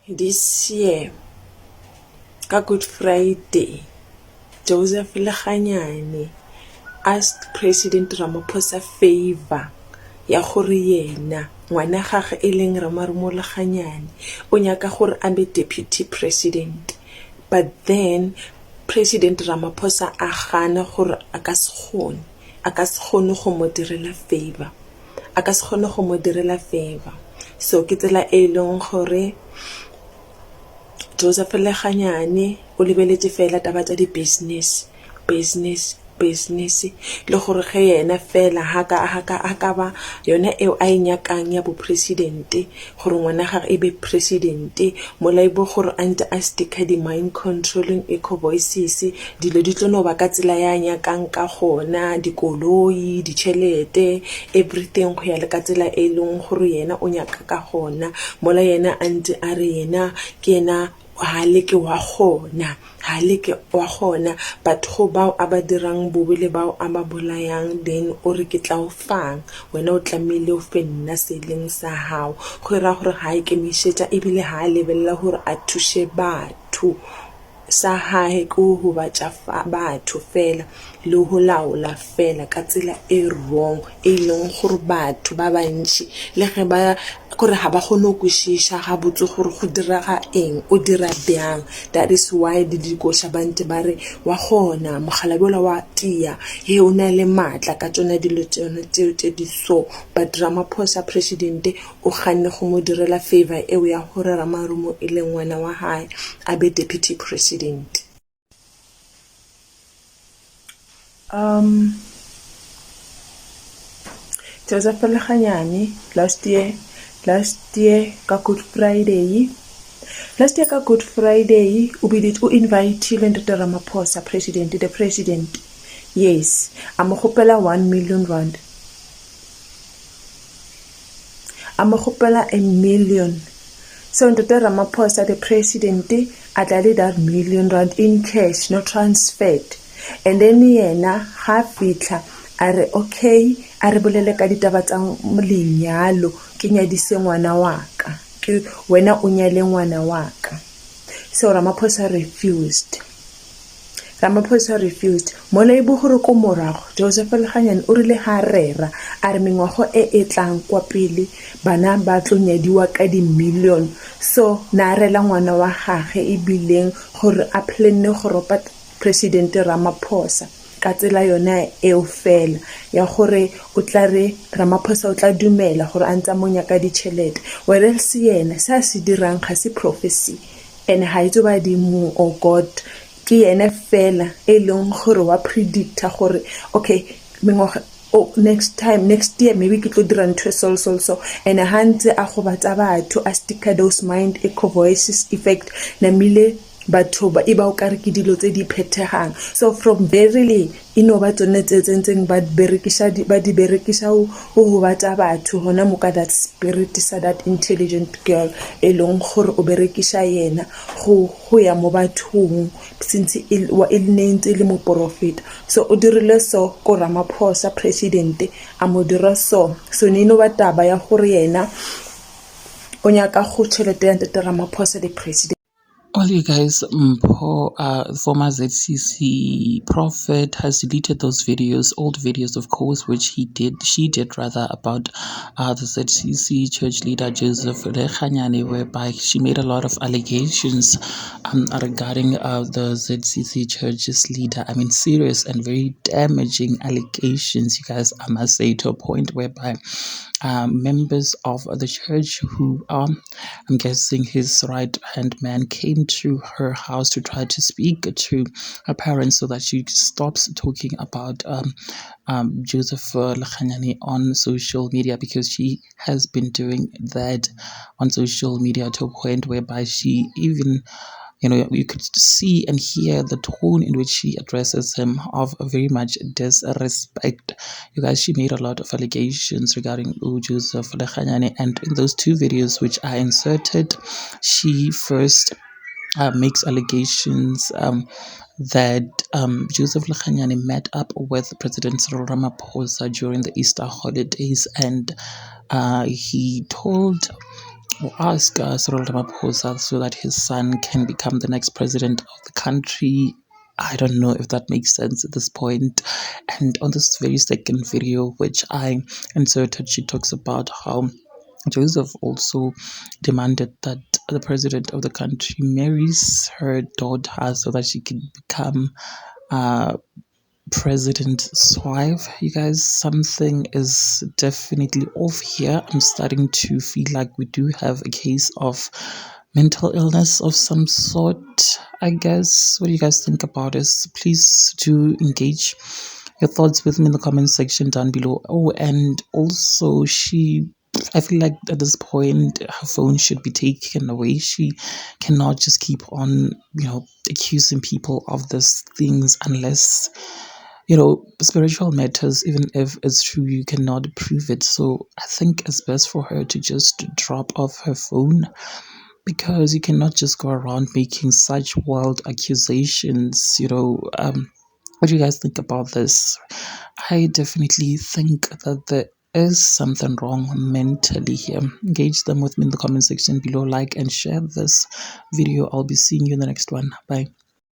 this year ka Good Friday, Joseph Lekganyane asked President Ramaphosa favor ya gore yena ngwana gagwe e leng Ramarumo Lekganyane o nyaka gore a be deputy president, but then President Ramaphosa a gana gore a ka se kgone go mo direla favor. So ke tsela e leng gore Joseph Lekganyane o lebeletse fela taba tsa di business le gore ge yena fela haka ba yona eo a inyakang ya bo presidente gore ngwana gagwe e be presidente molaibo gore ante a sticka di mind controlling eco voices dilo di tlono ba ka tsela ya nyakang ka gona dikoloi ditšhelete everything go ya le ka tsela e leng gore yena o nyaka ka gona mola yena ante a re yena ke yena haleke wa gona batho bao a ba dirang bobele bao a ba bolayang then o re ke tla o fang wena o tlamile o fe nna seleng sa hao go ra gore ha ikemišetša ebile ha lebella gore a thushe batho sa hae go ho batša batho fela le ho laola fela ka tsela e wrong e leng gore batho ba bantši le ge ba gore ha ba kgone go kwešiša ga botse gore go diraga eng o dira bjang. That is why dikoša bante ba re wa gona mogalabola wa tia he o na le matla ka tsona dilo tseo tse di so, but Ramaphosa president o ganne go mo direla favor eo ya gore Ramarumo e leng ngwana wa hae a be deputy president. Joseph Lekganyane last year ka Good Friday o invite Ntate Ramaphosa the president, yes a mo gopela 1 million rand, a mo gopela a million. So Ntate Ramaphosa the president a tla le that million rand in cash, not transferred, and then yena ha fitla a re okay a re bolele ka ditaba tsa lenyalo ke nyadise ngwana wa ka ke wena o nyale ngwana wa ka. So Ramaphosa refused mola e bogore ko morago Joseph Lekganyane o rile ha rera a re mengwago e tlang kwa pele bana ba tlonyadiwa ka di million, so na rela ngwana wa gage e bileng gore a plane go ropa President Ramaphosa ka tsela yona eo fela ya gore o tla re Ramaphosa o tla dumela gore a ntse mo nyaka ditšhelete, whereas yena sa se dirang ga se prophecy and ha itse ba di mo o God ke yena fela e leng gore wa predicta gore okay next year maybe ke tlo dira ntho so and hantse a go batsa batho a sticka those mind echo voices effect na mile batho ba iba o kare ke dilo tse di phethegang. So from verily ba tsone tse tsentseng ba di berekisha o batsa batho hona mo ka that spirit sa that intelligent girl e leng gore o berekisha yena go ya mo bathong since il nentse le mo profit. So o dirile so ko Ramaphosa president a mo dira so nino ba taba ya gore yena o nyaka go tšhelete ya Ntate Ramaphosa the president. Well, you guys, former ZCC prophet has deleted those videos, old videos, of course, which she did rather, about the ZCC church leader Joseph Lekganyane, whereby she made a lot of allegations regarding the ZCC church's leader. I mean, serious and very damaging allegations, you guys, I must say, to a point whereby members of the church who are, I'm guessing, his right-hand man, came to her house to try to speak to her parents so that she stops talking about Joseph Lekganyane on social media, because she has been doing that on social media to a point whereby she even, you could see and hear the tone in which she addresses him of very much disrespect. You guys, she made a lot of allegations regarding Joseph Lekganyane, and in those two videos which I inserted, she first makes allegations that Joseph Lekganyane met up with President Cyril Ramaphosa during the Easter holidays, and he told or ask Cyril Ramaphosa so that his son can become the next president of the country. I don't know if that makes sense at this point. And on this very second video, which I inserted, she talks about how Joseph also demanded that the president of the country marries her daughter so that she can become president's wife. You guys, something is definitely off here. I'm starting to feel like we do have a case of mental illness of some sort, I guess. What do you guys think about this? Please do engage your thoughts with me in the comment section down below. Oh, and also I feel like at this point her phone should be taken away. She cannot just keep on, accusing people of these things unless, spiritual matters, even if it's true, you cannot prove it. So I think it's best for her to just drop off her phone, because you cannot just go around making such wild accusations. What do you guys think about this? I definitely think that there is something wrong mentally here. Engage them with me in the comment section below, like and share this video. I'll be seeing you in the next one. Bye.